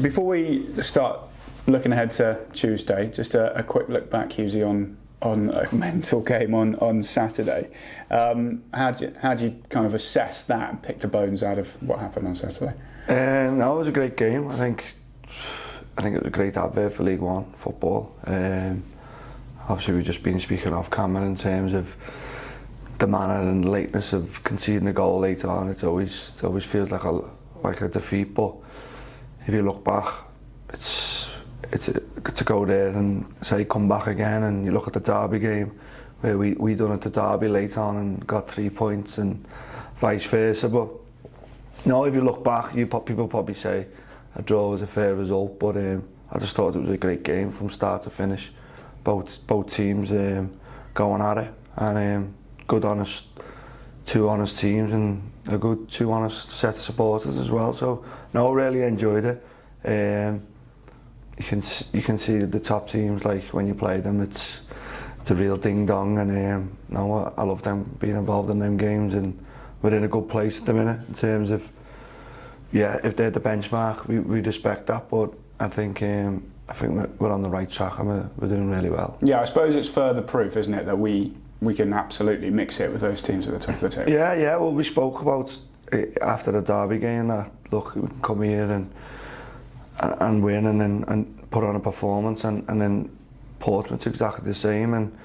Before we start looking ahead to Tuesday, just a quick look back, Hughesy, on a mental game on Saturday. How do you kind of assess that and pick the bones out of what happened on Saturday? No, it was a great game. I think it was a great advert for League One football. Obviously, we've just been speaking off camera in terms of the manner and lateness of conceding a goal later on. It always feels like a defeat. But if you look back, it's to go there and say come back again, and you look at the Derby game where we done it to Derby late on and got 3 points, and vice versa. But no, if you look back, people probably say a draw was a fair result, but I just thought it was a great game from start to finish. Both teams going at it, and good two honest teams, and a good two honest set of supporters as well. So no, really enjoyed it. You can see the top teams, like when you play them, it's a real ding dong, and no, I love them being involved in them games, and we're in a good place at the minute in terms of, yeah, if they're the benchmark, we respect that, but I think we're on the right track, and we're doing really well. Yeah, I suppose it's further proof, isn't it, that we can absolutely mix it with those teams at the top of the table. Yeah. Well, we spoke about it after the Derby game that look, we can come here and win and put on a performance, and then Portsmouth's exactly the same, and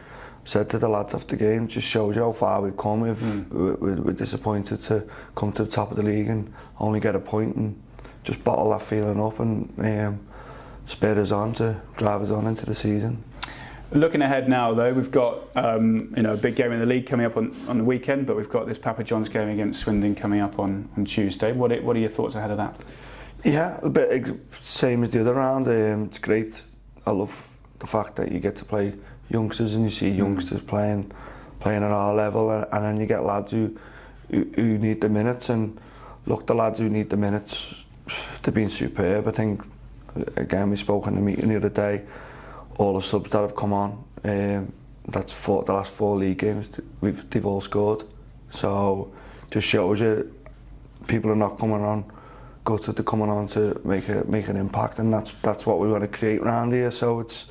said to the lads after the game, just shows you how far we've come. We're disappointed to come to the top of the league and only get a point, and just bottle that feeling up and spur us on to drive us on into the season. Looking ahead now, though, we've got a big game in the league coming up on the weekend, but we've got this Papa John's game against Swindon coming up on Tuesday. What are your thoughts ahead of that? Yeah, a bit same as the other round. It's great. I love the fact that you get to play youngsters, and you see youngsters playing at our level, and then you get lads who need the minutes. And look, the lads who need the minutes, they've been superb. I think, again, we spoke in the meeting the other day, all the subs that have come on, that's the last 4 league games, they've all scored. So just shows you people are not coming on gutted, they're coming on to make an impact, and that's what we want to create around here. So it's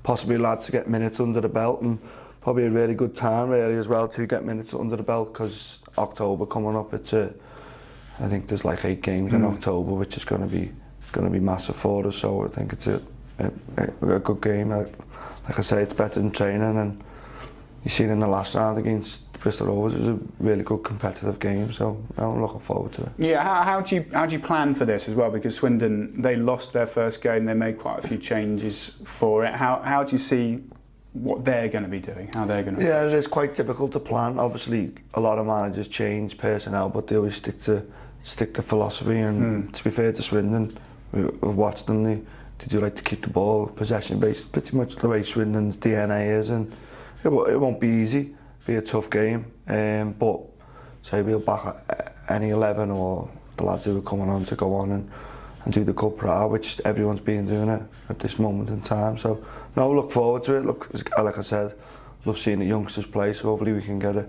possibly lads to get minutes under the belt, and probably a really good time really as well to get minutes under the belt, because October coming up, I think there's like 8 games in October, which is going to be massive for us. So I think it's a good game. Like I say, it's better than training, and you seen in the last round against Bristol Rovers, it was a really good competitive game, so I'm looking forward to it. Yeah, how do you plan for this as well? Because Swindon, they lost their first game, they made quite a few changes for it. How do you see what they're going to be doing? How they're going to? Yeah, it's quite difficult to plan. Obviously, a lot of managers change personnel, but they always stick to philosophy. And to be fair to Swindon, we've watched them. They do like to keep the ball possession based, pretty much the way Swindon's DNA is, and it won't be easy. Be a tough game, but say we'll back any 11 or the lads who are coming on to go on and do the cup proud, which everyone's been doing it at this moment in time. So no, look forward to it. Look, like I said, love seeing the youngsters play, so hopefully we can get a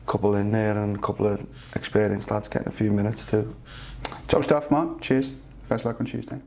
couple in there and a couple of experienced lads getting a few minutes too. Top stuff, Mark. Cheers. Best luck on Tuesday.